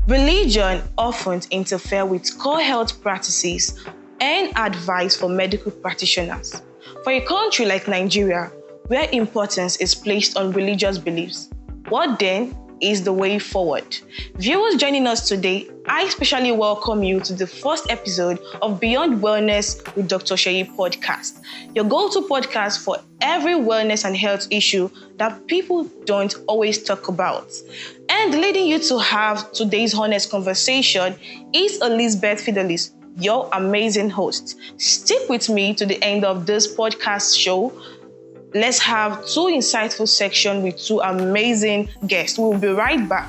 Religion often interferes with core health practices and advice for medical practitioners. For a country like Nigeria, where importance is placed on religious beliefs, what then is the way forward? Viewers joining us today, I especially welcome you to the first episode of Beyond Wellness with Dr. Seyi podcast, your go-to podcast for every wellness and health issue that people don't always talk about. And leading you to have today's honest conversation is Elizabeth Fidelis, your amazing host. Stick with me to the end of this podcast show. Let's have two insightful sections with two amazing guests. We'll be right back.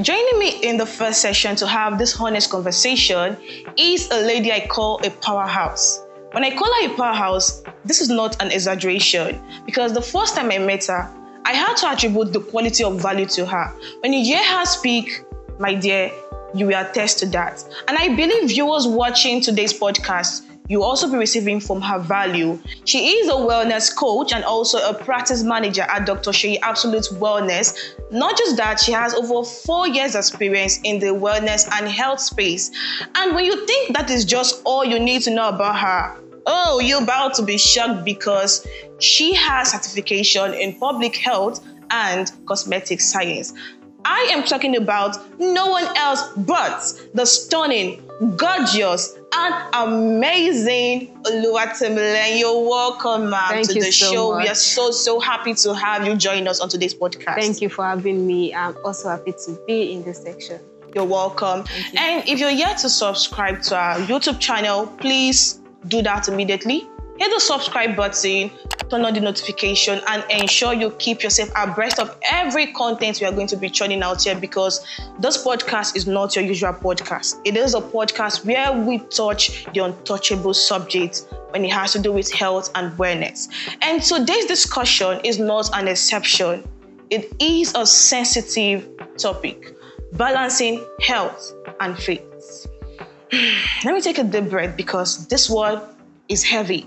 Joining me in the first session to have this honest conversation is a lady I call a powerhouse. When I call her a powerhouse, this is not an exaggeration, because the first time I met her, I had to attribute the quality of value to her. When you hear her speak, my dear, you will attest to that. And I believe viewers watching today's podcast, you will also be receiving from her value. She is a wellness coach and also a practice manager at Dr. Seyi Absolute Wellness. Not just that, she has over 4 years experience in the wellness and health space. And when you think that is just all you need to know about her, oh, you're about to be shocked, because she has certification in public health and cosmetic science. I am talking about no one else but the stunning, gorgeous, and amazing Oluwatimilehin. You're welcome, ma'am, to the show. Much. We are so happy to have you join us on today's podcast. Thank you for having me. I'm also happy to be in this section. You're welcome. Thank you. And if you're yet to subscribe to our YouTube channel, please do that immediately. Hit the subscribe button, turn on the notification, and ensure you keep yourself abreast of every content we are going to be churning out here, because this podcast is not your usual podcast. It is a podcast where we touch the untouchable subjects when it has to do with health and wellness. And today's discussion is not an exception. It is a sensitive topic, balancing health and faith. Let me take a deep breath, because this word is heavy,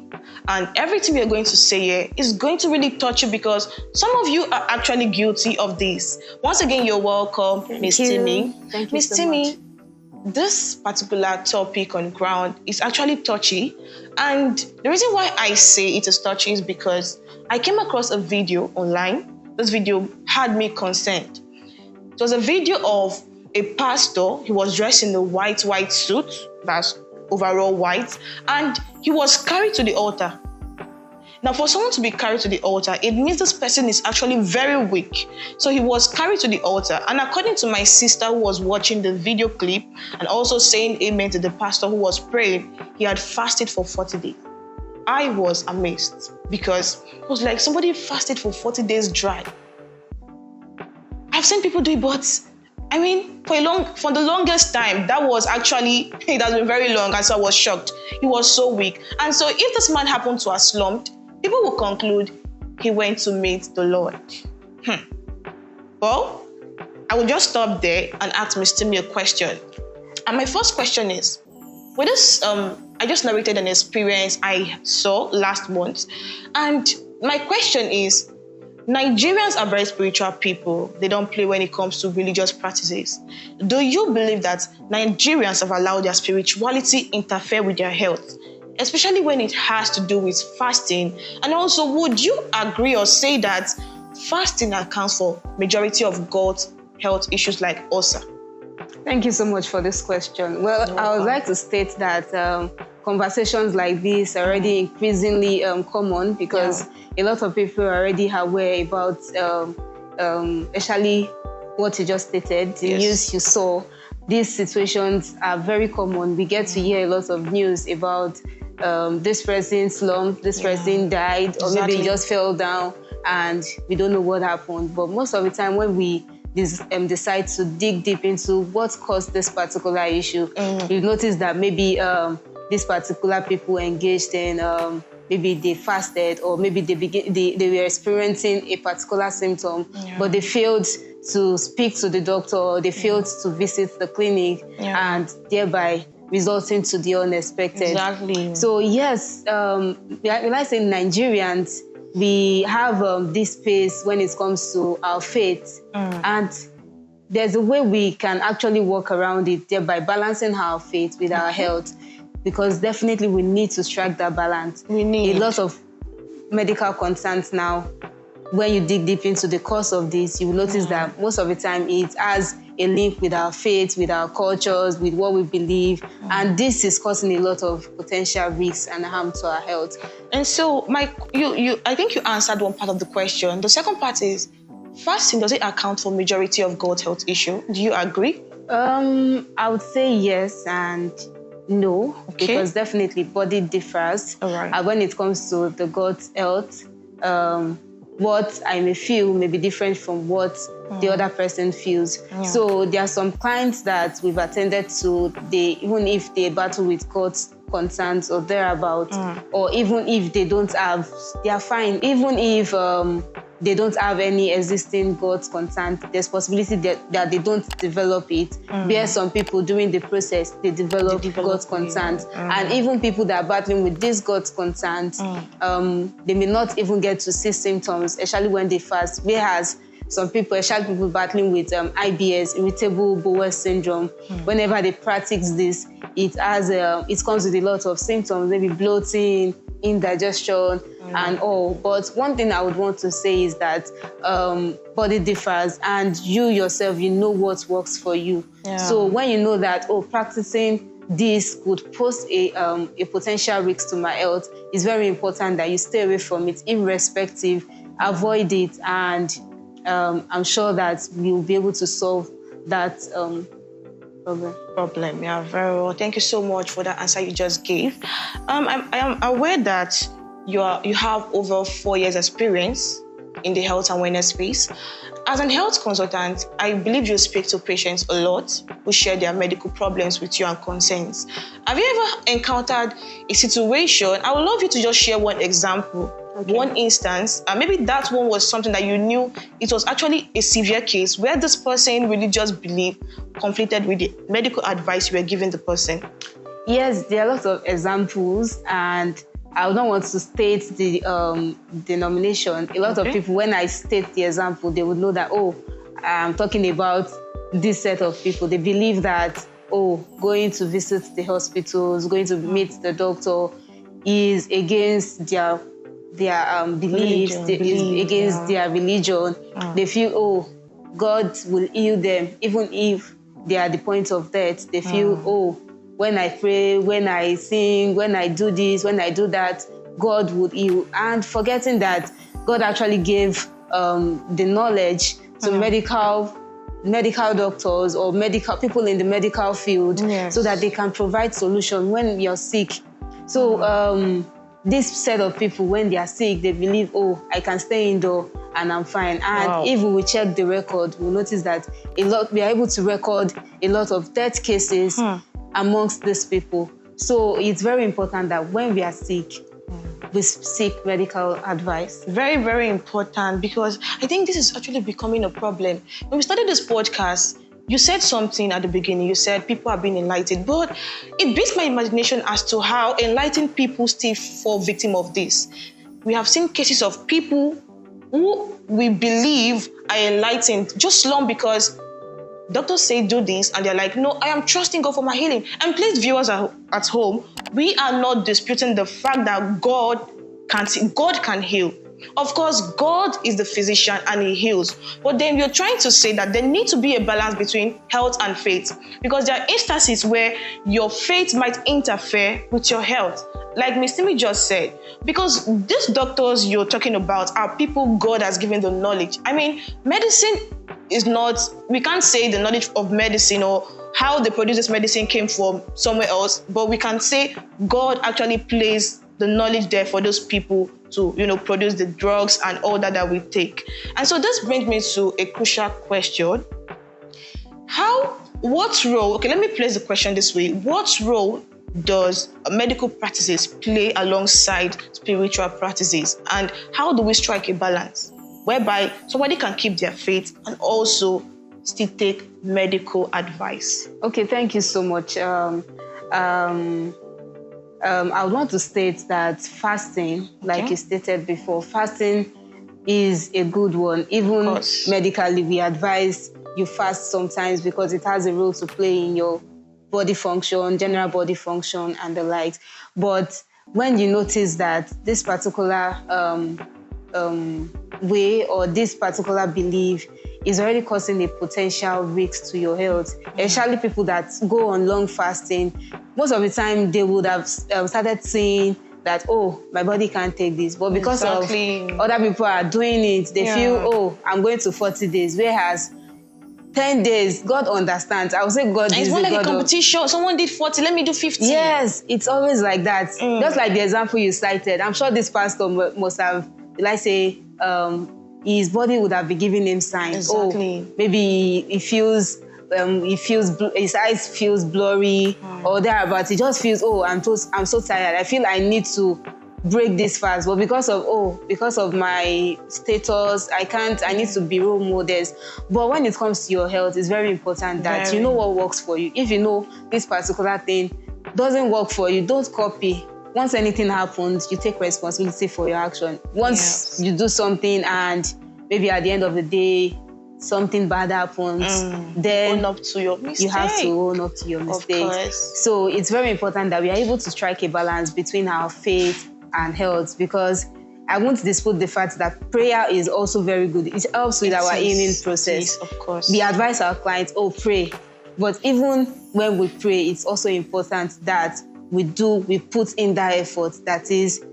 and everything we are going to say here is going to really touch you, because some of you are actually guilty of this. Once again, you're welcome, Miss Timmy. Thank you Miss so Timmy, much. this particular topic on ground is actually touchy, and the reason why I say it is touchy is because I came across a video online. This video had me concerned. It was a video of a pastor. He was dressed in a white suit, that's overall white, and he was carried to the altar. Now, for someone to be carried to the altar, it means this person is actually very weak. So he was carried to the altar, and according to my sister who was watching the video clip and also saying amen to the pastor who was praying, he had fasted for 40 days. I was amazed, because it was like somebody fasted for 40 days dry. I've seen people do it, but I mean, for the longest time, that was actually, it has been very long, and so I was shocked. He was so weak. And so if this man happened to have slumped, people will conclude he went to meet the Lord. Well, I will just stop there and ask Ms. Timmy a question. And my first question is, with this, I just narrated an experience I saw last month. And my question is, Nigerians are very spiritual people. They don't play when it comes to religious practices. Do you believe that Nigerians have allowed their spirituality interfere with their health, especially when it has to do with fasting? And also, would you agree or say that fasting accounts for majority of gut health issues like ulcer? Thank you so much for this question. Well, I would like to state that conversations like this are already increasingly common, because a lot of people are already aware about, especially what you just stated, the news you saw. These situations are very common. We get to hear a lot of news about this person slumped, this person died, or maybe he just fell down and we don't know what happened. But most of the time when we decide to dig deep into what caused this particular issue, you notice that maybe these particular people engaged in maybe they fasted, or maybe they were experiencing a particular symptom, but they failed to speak to the doctor, or they failed to visit the clinic, and thereby resulting to the unexpected. Exactly. So yes, like saying Nigerians, we have this space when it comes to our faith, and there's a way we can actually work around it, thereby balancing our faith with our health, because definitely we need to strike that balance. We need a lot of medical concerns now. When you dig deep into the cause of this, you will notice that most of the time it has a link with our faith, with our cultures, with what we believe. And this is causing a lot of potential risks and harm to our health. And so, I think you answered one part of the question. The second part is, fasting, does it account for majority of gut health issue? Do you agree? I would say yes and no, because definitely body differs. All right. When it comes to the gut health, what I may feel may be different from what the other person feels. Yeah. So there are some clients that we've attended to, even if they battle with gut concerns or thereabouts, or even if they don't have, they are fine. Even if they don't have any existing gut concern, there's possibility that they don't develop it. Where some people during the process, they develop gut concerns. And even people that are battling with these gut concerns, they may not even get to see symptoms, especially when they fast. Whereas some people, especially people battling with IBS, irritable bowel syndrome, whenever they practice this, it comes with a lot of symptoms, maybe bloating, indigestion, and all. But one thing I would want to say is that body differs, and you yourself, you know what works for you. Yeah. So when you know that, practicing this could pose a potential risk to my health, it's very important that you stay away from it, irrespective, avoid it, and I'm sure that we'll be able to solve that problem. Yeah, very well. Thank you so much for that answer you just gave. I am aware that you have over 4 years experience in the health and wellness space. As an health consultant, I believe you speak to patients a lot who share their medical problems with you and concerns. Have you ever encountered a situation? I would love you to just share one example, one instance, and maybe that one was something that you knew it was actually a severe case where this person really just believed conflicted with the medical advice you were giving the person. Yes, there are lots of examples, and I don't want to state the denomination. A lot of people, when I state the example, they would know that, I'm talking about this set of people. They believe that, going to visit the hospitals, going to meet the doctor is against their beliefs, is against their religion. They feel, God will heal them, even if they are at the point of death. They feel, when I pray, when I sing, when I do this, when I do that, God would heal. And forgetting that God actually gave the knowledge to medical doctors or medical people in the medical field, so that they can provide solution when you're sick. So this set of people, when they are sick, they believe, I can stay indoor and I'm fine. And if we check the record, we'll notice that we are able to record a lot of death cases amongst these people. So it's very important that when we are sick, we seek medical advice. Very, very important, because I think this is actually becoming a problem. When we started this podcast, you said something at the beginning. You said people are being enlightened, but it beats my imagination as to how enlightened people still fall victim of this. We have seen cases of people who we believe are enlightened just long because doctors say do this, and they're like, no, I am trusting God for my healing. And please, viewers at home, we are not disputing the fact that God can heal. Of course, God is the physician and he heals. But then we're trying to say that there needs to be a balance between health and faith, because there are instances where your faith might interfere with your health. Like Ms. Timi just said, because these doctors you're talking about are people God has given the knowledge. I mean, medicine is not, we can't say the knowledge of medicine or how they produce this medicine came from somewhere else, but we can say God actually placed the knowledge there for those people to, produce the drugs and all that we take. And so this brings me to a crucial question. What role, let me place the question this way. What role does medical practices play alongside spiritual practices? And how do we strike a balance whereby somebody can keep their faith and also still take medical advice? Okay, thank you so much. I would want to state that fasting, like you stated before, fasting is a good one. Even medically, we advise you fast sometimes because it has a role to play in your body function, general body function, and the likes. But when you notice that this particular way or this particular belief is already causing a potential risk to your health, especially people that go on long fasting, most of the time they would have started seeing that, oh, my body can't take this. But because of other people are doing it, they feel, oh, I'm going to 40 days. Whereas 10 days, God understands. I would say God is it's more like God a competition. Someone did 40, let me do 50. Yes, it's always like that. Just like the example you cited. I'm sure this pastor must have, let's say, his body would have been giving him signs. Exactly. Oh, maybe his eyes feels blurry or thereabouts. He just feels, oh, I'm so tired. I feel I need to break this fast, but because of my status, I need to be role models. But when it comes to your health, it's very important that you know what works for you. If you know this particular thing doesn't work for you, don't copy. Once anything happens, you take responsibility for your action. Once you do something and maybe at the end of the day something bad happens, then own up to your mistake. You have to own up to your mistakes. So it's very important that we are able to strike a balance between our faith and health, because I won't dispute the fact that prayer is also very good. It helps with our healing process. Yes, of course. We advise our clients, oh, pray. But even when we pray, it's also important that we put in that effort, that is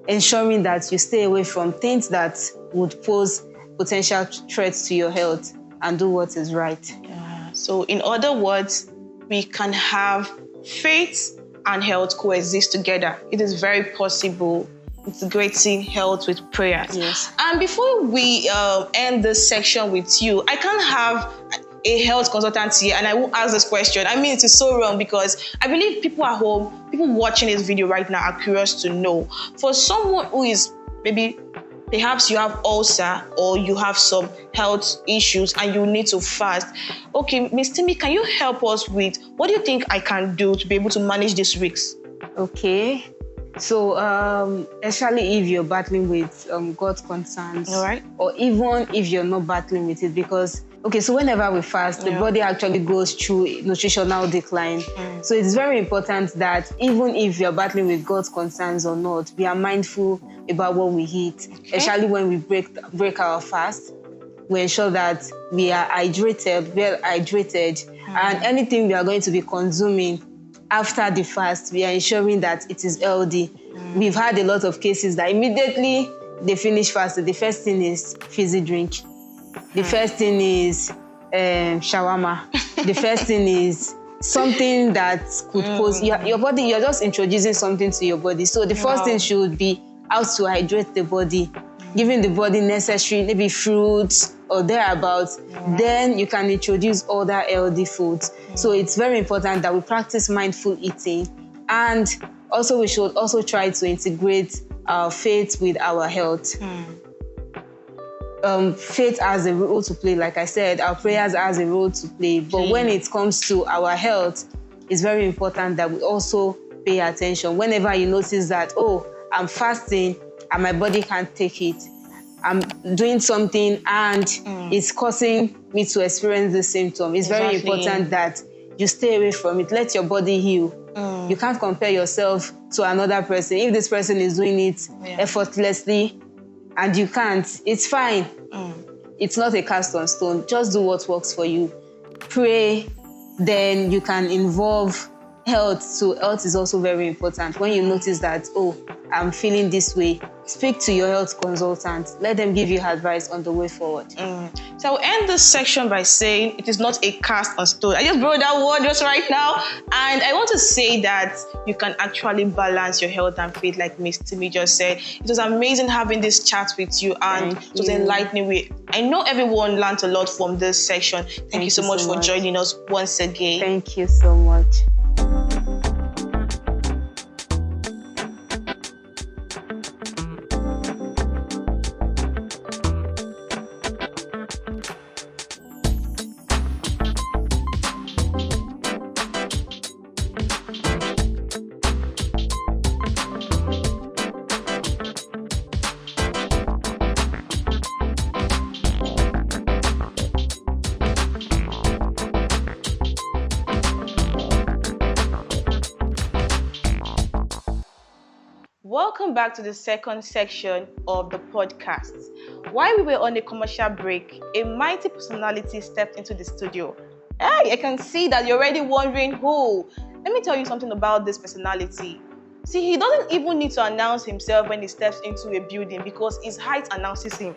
ensuring that you stay away from things that would pose potential threats to your health and do what is right. Yeah. So in other words, we can have faith and health coexist together. It is very possible, integrating health with prayers. Yes. And before we end this section with you, I can't have a health consultant here and I won't ask this question. I mean, it is so wrong, because I believe people at home, people watching this video right now are curious to know. For someone who is perhaps you have ulcer or you have some health issues and you need to fast. Okay, Ms. Timmy, can you help us with what do you think I can do to be able to manage this risk? Okay. So, especially if you're battling with gut concerns, all right, or even if you're not battling with it, because so whenever we fast, the body actually goes through nutritional decline. So it's very important that even if you're battling with gut concerns or not, we are mindful about what we eat, especially when we break our fast. We ensure that we are hydrated, well hydrated, and anything we are going to be consuming after the fast, we are ensuring that it is healthy. We've had a lot of cases that immediately they finish fasting, the first thing is fizzy drink. The first thing is shawarma. The first thing is something that could pose your body. You're just introducing something to your body. So the first thing should be how to hydrate the body, giving the body necessary, maybe fruits or thereabouts. Then you can introduce other healthy foods. So it's very important that we practice mindful eating, and also we should also try to integrate our faith with our health. Faith has a role to play, like I said, our prayers has a role to play. But when it comes to our health, it's very important that we also pay attention. Whenever you notice that, oh, I'm fasting and my body can't take it, I'm doing something and it's causing me to experience the symptom, it's very important that you stay away from it. Let your body heal. You can't compare yourself to another person. If this person is doing it effortlessly, and you can't, it's fine. It's not a cast on stone. Just do what works for you. Pray, then you can involve health. So health is also very important. When you notice that, oh, I'm feeling this way, speak to your health consultant. Let them give you advice on the way forward. So I'll end this section by saying it is not a cast on stone. I just brought that word just right now. And I want to say that you can actually balance your health and faith, like Miss Timmy just said. It was amazing having this chat with you, and it was enlightening. I know everyone learned a lot from this section. Thank you so much for joining us once again. Thank you so much. welcome back to the second section of the podcast. While we were on a commercial break, a mighty personality stepped into the studio. Hey, I can see that you're already wondering who. Let me tell you something about this personality. See, he doesn't even need to announce himself when he steps into a building because his height announces him.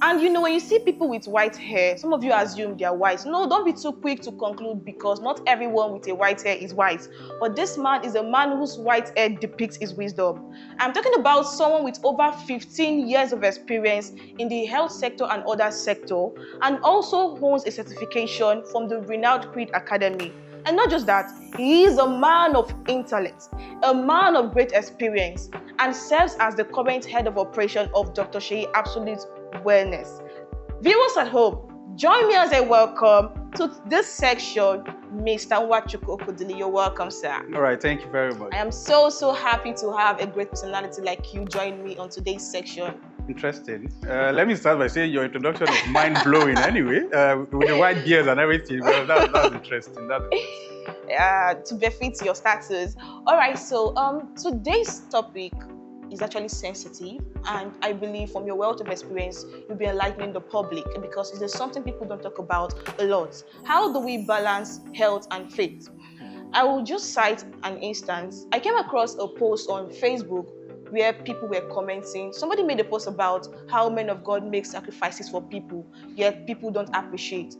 And you know, when you see people with white hair, some of you assume they are white. No, don't be too quick to conclude because not everyone with a white hair is white. But this man is a man whose white hair depicts his wisdom. I'm talking about someone with over 15 years of experience in the health sector and other sector, and also holds a certification from the renowned Creed Academy. And not just that, he is a man of intellect, a man of great experience, and serves as the current head of operation of Dr. Seyi Absolute Wellness. Viewers at home, join me as I welcome to this section Mr. Nwachukwu Okwudil. You're welcome, sir. All right, thank you very much. I am so happy to have a great personality like you join me on today's section. Interesting. Let me start by saying your introduction is mind-blowing anyway, with the white beard and everything. Well, that's interesting. To befit your status. All right, so today's topic is actually sensitive, and I believe from your wealth of experience, you'll be enlightening the public because it is something people don't talk about a lot. How do we balance health and faith? I will just cite an instance. I came across a post on Facebook where people were commenting. Somebody made a post about how men of God make sacrifices for people, yet people don't appreciate.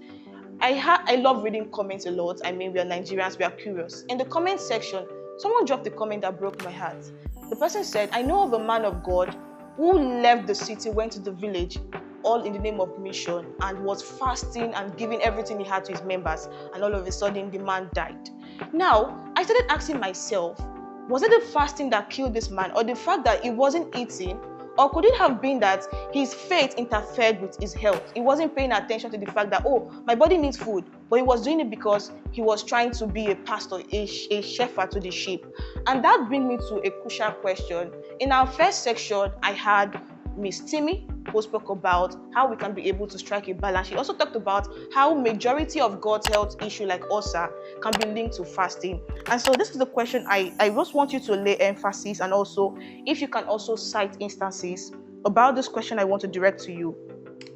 I love reading comments a lot. I mean, we are Nigerians, we are curious. In the comment section, someone dropped a comment that broke my heart. The person said, I know of a man of God who left the city, went to the village, all in the name of mission, and was fasting and giving everything he had to his members, and all of a sudden the man died. Now, I started asking myself, was it the fasting that killed this man, or the fact that he wasn't eating? Or could it have been that his faith interfered with his health? He wasn't paying attention to the fact that, oh, my body needs food, but he was doing it because he was trying to be a pastor, a shepherd to the sheep. And that brings me to a crucial question. In our first section, I had Miss Timmy, who spoke about how we can be able to strike a balance. She also talked about how majority of God's health issue like ulcer can be linked to fasting. And so this is the question I just want you to lay emphasis, and also if you can also cite instances about this question I want to direct to you.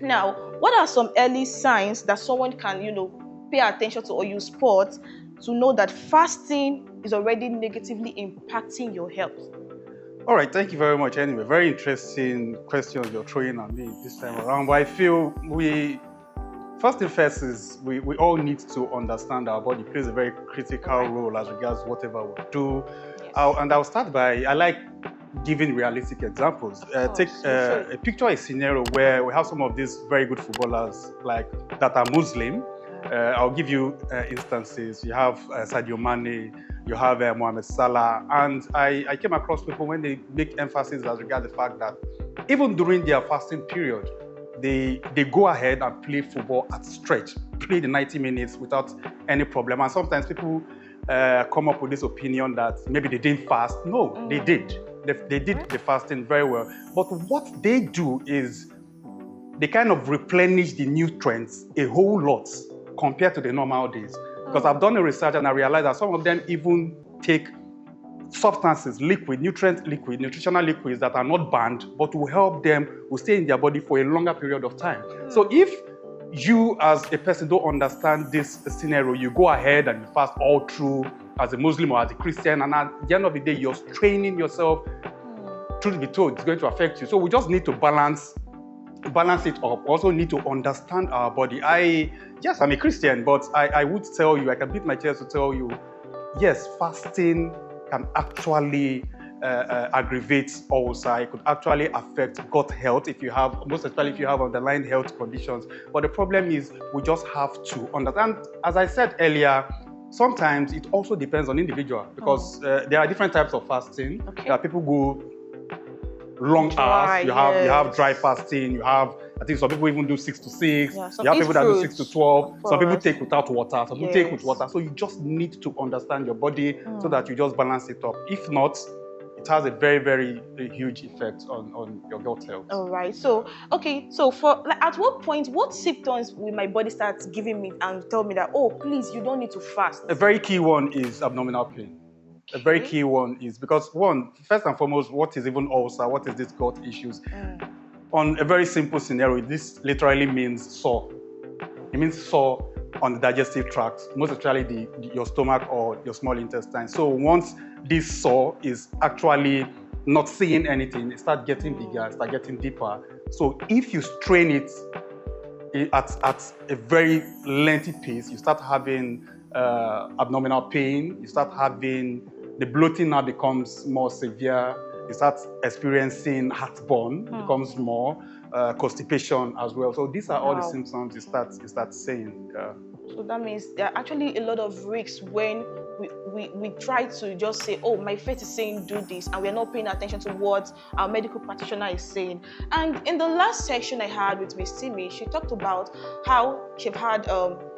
Now, what are some early signs that someone can, pay attention to or use sport to know that fasting is already negatively impacting your health? All right, thank you very much. Anyway, very interesting questions you're throwing at me this time around. But I feel first thing first is we all need to understand our body plays a very critical role as regards whatever we do. Yes. I'll start by, I like giving realistic examples. Take a picture, a scenario where we have some of these very good footballers that are Muslim. I'll give you instances. You have Sadio Mane, you have Mohamed Salah, and I came across people when they make emphasis as regards the fact that even during their fasting period, they go ahead and play football at stretch, play the 90 minutes without any problem. And sometimes people come up with this opinion that maybe they didn't fast. No, they did. They did the fasting very well. But what they do is they kind of replenish the nutrients a whole lot compared to the normal days. Because I've done a research and I realized that some of them even take substances, nutritional liquids that are not banned, but will help them, will stay in their body for a longer period of time. So if you as a person don't understand this scenario, you go ahead and you fast all through as a Muslim or as a Christian, and at the end of the day, you're straining yourself. Truth be told, it's going to affect you. So we just need to balance it up. Also need to understand our body. Yes, I'm a Christian, but I would tell you, I can beat my chest to tell you, yes, fasting can actually aggravate ulcer. It could actually affect gut health most especially if you have underlying health conditions. But the problem is we just have to understand. As I said earlier, sometimes it also depends on individual because there are different types of fasting. Okay. There are people who long hours. You have dry fasting. You have, I think some people even do 6 to 6. Yeah, you have people that do 6 to 12. Some people take without water. Some people take with water. So you just need to understand your body so that you just balance it up. If not, it has a very, very huge effect on your gut health. All right. So, okay. So at what point, what symptoms will my body start giving me and tell me that, oh, please, you don't need to fast? A very key one is abdominal pain. a very key one is because one, first and foremost, what is even ulcer? What is this gut issues? On a very simple scenario, this literally means sore. It means sore on the digestive tract, most especially your stomach or your small intestine. So once this sore is actually not seeing anything, it starts getting bigger, it starts getting deeper. So if you strain it at a very lengthy pace, you start having abdominal pain, you start having, the bloating now becomes more severe, you start experiencing heartburn, becomes more, constipation as well. So these are all the symptoms you start saying. So that means there are actually a lot of risks when we try to just say, oh, my faith is saying do this, and we're not paying attention to what our medical practitioner is saying. And in the last section I had with Ms. Timi, she talked about how she've had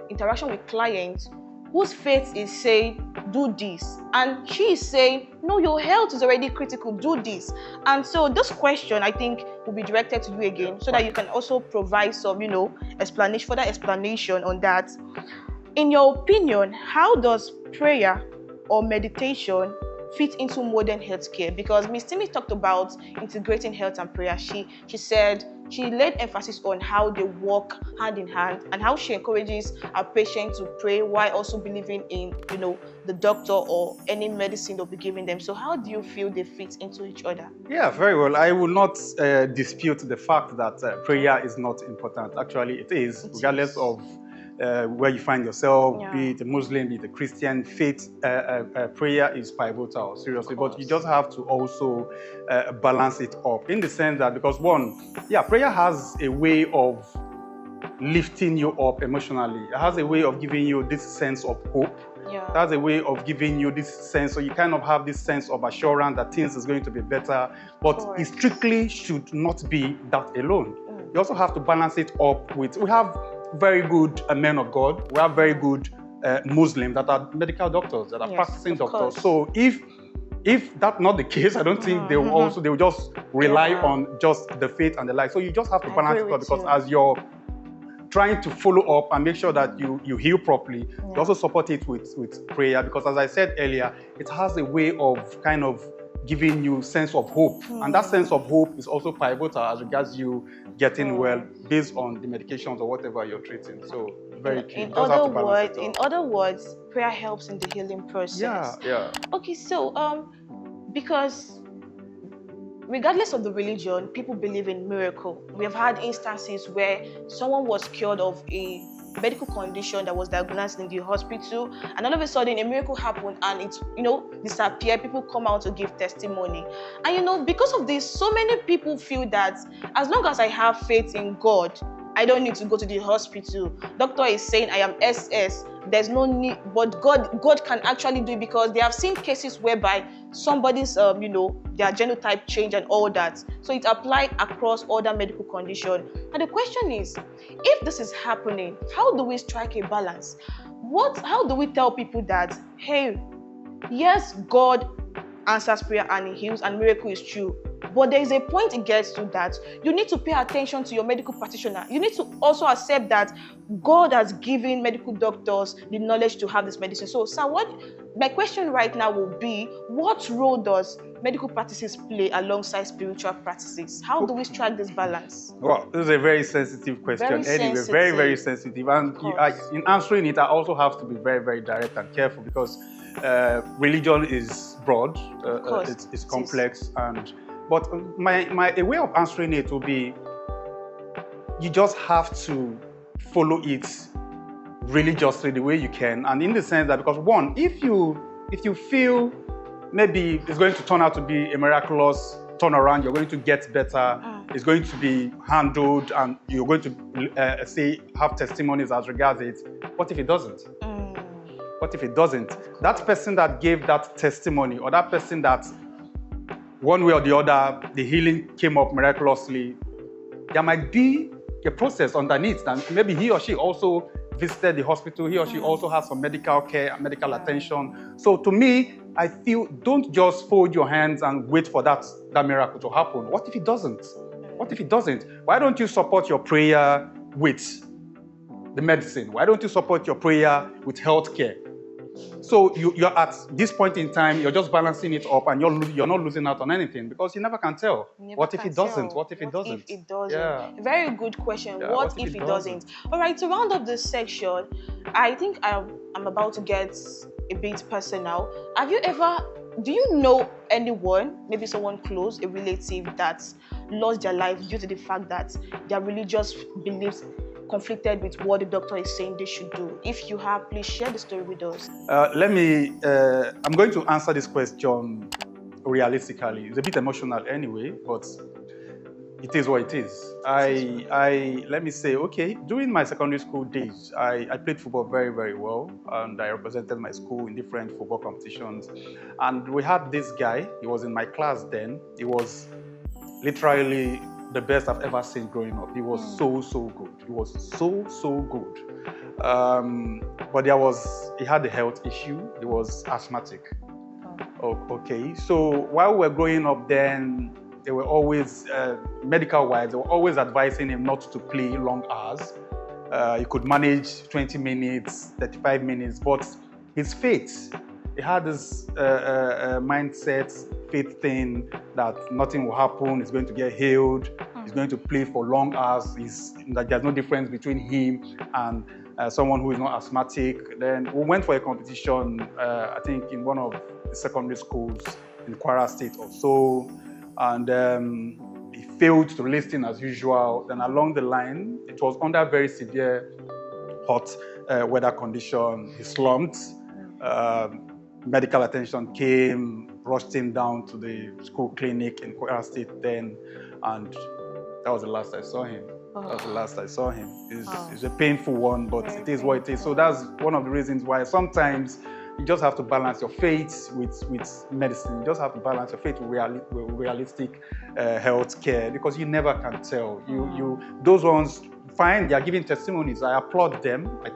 interaction with clients whose faith is saying do this, and she is saying no, your health is already critical, do this. And so this question, I think, will be directed to you again, so that you can also provide some, further explanation on that. In your opinion, how does prayer or meditation fit into modern healthcare? Because Ms. Timi talked about integrating health and prayer. She said she laid emphasis on how they work hand in hand and how she encourages her patients to pray while also believing in, the doctor or any medicine they'll be giving them. So how do you feel they fit into each other? Yeah, very well. I will not dispute the fact that prayer is not important. Actually, it is, regardless of where you find yourself, be it a Muslim, be it a Christian, faith, prayer is pivotal, seriously. But you just have to also balance it up in the sense that, because one, prayer has a way of lifting you up emotionally. It has a way of giving you this sense of hope. It has a way of giving you this sense, so you kind of have this sense of assurance that things is going to be better. But it strictly should not be that alone. You also have to balance it up with, we have very good men of God. We have very good Muslims that are medical doctors, that are practicing doctors. So if that's not the case, I don't think they will just rely on just the faith and the like. So you just have to balance it up, because as you're trying to follow up and make sure that you heal properly, you also support it with prayer, because as I said earlier, it has a way of kind of giving you sense of hope. And that sense of hope is also pivotal as regards you getting well based on the medications or whatever you're treating. So very key. In other words, prayer helps in the healing process. Okay, so because regardless of the religion, people believe in miracle. We have had instances where someone was cured of a medical condition that was diagnosed in the hospital, and all of a sudden a miracle happened and it disappeared. People come out to give testimony, and because of this, so many people feel that as long as I have faith in God, I don't need to go to the hospital. Doctor is saying I am SS. There's no need, but God can actually do it, because they have seen cases whereby somebody's their genotype change and all that. So it applies across other medical conditions. And the question is, if this is happening, how do we strike a balance? How do we tell people that, hey, yes, God answers prayer and He heals and miracle is true, but there is a point it gets to that you need to pay attention to your medical practitioner. You need to also accept that God has given medical doctors the knowledge to have this medicine. So, sir, my question right now will be, what role does medical practices play alongside spiritual practices? How do we strike this balance? Well, this is a very sensitive question. Very, very sensitive. And in answering it, I also have to be very, very direct and careful, because religion is broad, it's complex, but a way of answering it will be, you just have to follow it religiously the way you can, and in the sense that, because one, if you feel maybe it's going to turn out to be a miraculous turnaround, you're going to get better, it's going to be handled, and you're going to have testimonies as regards it. What if it doesn't? What if it doesn't? That person that gave that testimony, or that person that one way or the other, the healing came up miraculously, there might be a process underneath, and maybe he or she also visited the hospital, he or she also has some medical care and medical attention. So to me, I feel, don't just fold your hands and wait for that miracle to happen. What if it doesn't? What if it doesn't? Why don't you support your prayer with the medicine? Why don't you support your prayer with healthcare? So you're at this point in time, you're just balancing it up, and you're not losing out on anything because you never can tell. What if it doesn't? What if it doesn't? If it doesn't? Yeah. Very good question. Yeah, What if it doesn't? All right, to round up this section, I think I'm about to get a bit personal. Do you know anyone, maybe someone close, a relative that lost their life due to the fact that their religious beliefs conflicted with what the doctor is saying they should do? If you have, please share the story with us. I'm going to answer this question realistically. It's a bit emotional anyway, but it is what it is. Let me say, okay, during my secondary school days, I played football very, very well, and I represented my school in different football competitions. And we had this guy, he was in my class then. He was literally the best I've ever seen growing up. He was so good. He was so good. But he had a health issue. He was asthmatic. Okay, so while we were growing up then, they were always, medical-wise, they were always advising him not to play long hours. He could manage 20 minutes, 35 minutes, but his faith, he had this mindset, faith thing that nothing will happen, he's going to get healed, he's going to play for long hours, that there's no difference between him and someone who is not asthmatic. Then we went for a competition, I think in one of the secondary schools in Kwara State or so, and he failed to listen as usual. Then along the line, it was under very severe hot weather condition. He slumped. Medical attention came, rushed him down to the school clinic in Kwara State then, and that was the last I saw him. That was the last I saw him. It's a painful one, but it is what it is. So that's one of the reasons why sometimes you just have to balance your faith with medicine. You just have to balance your faith with realistic health care, because you never can tell. Those ones, fine, they are giving testimonies. I applaud them. I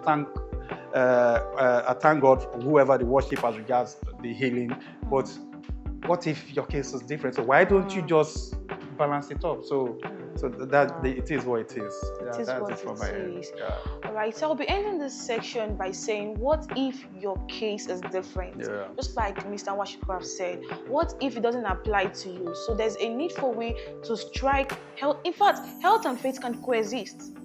thank God for whoever they worship as regards the healing. But what if your case is different? So why don't you just balance it up? So it is what it is. It is what it is. All right, so I'll be ending this section by saying, what if your case is different? Just like Mr. Nwachukwu said, what if it doesn't apply to you? So there's a need for we to strike health. In fact, health and faith can coexist,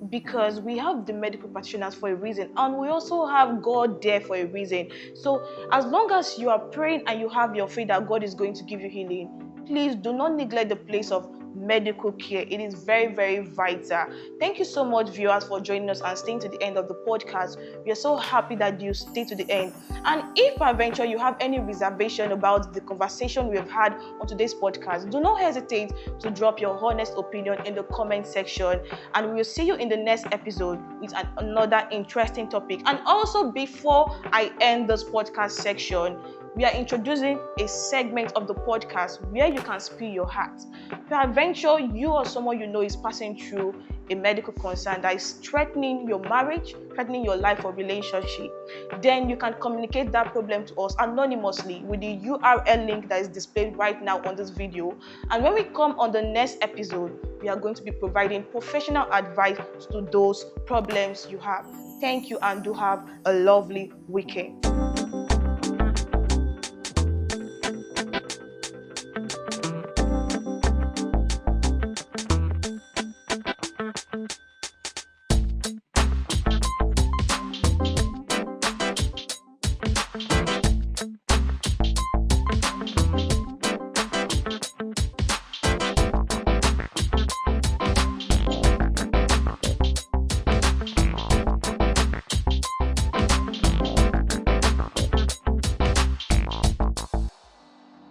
because we have the medical practitioners for a reason, and we also have God there for a reason. So as long as you are praying and you have your faith that God is going to give you healing, please do not neglect the place of medical care. It is very, very vital. Thank you so much, viewers, for joining us and staying to the end of the podcast. We are so happy that you stay to the end. And if peradventure you have any reservation about the conversation we have had on today's podcast, do not hesitate to drop your honest opinion in the comment section, and we will see you in the next episode with another interesting topic. And also, before I end this podcast section, we are introducing a segment of the podcast where you can spill your heart. Peradventure, you or someone you know is passing through a medical concern that is threatening your marriage, threatening your life or relationship, then you can communicate that problem to us anonymously with the URL link that is displayed right now on this video. And when we come on the next episode, we are going to be providing professional advice to those problems you have. Thank you, and do have a lovely weekend.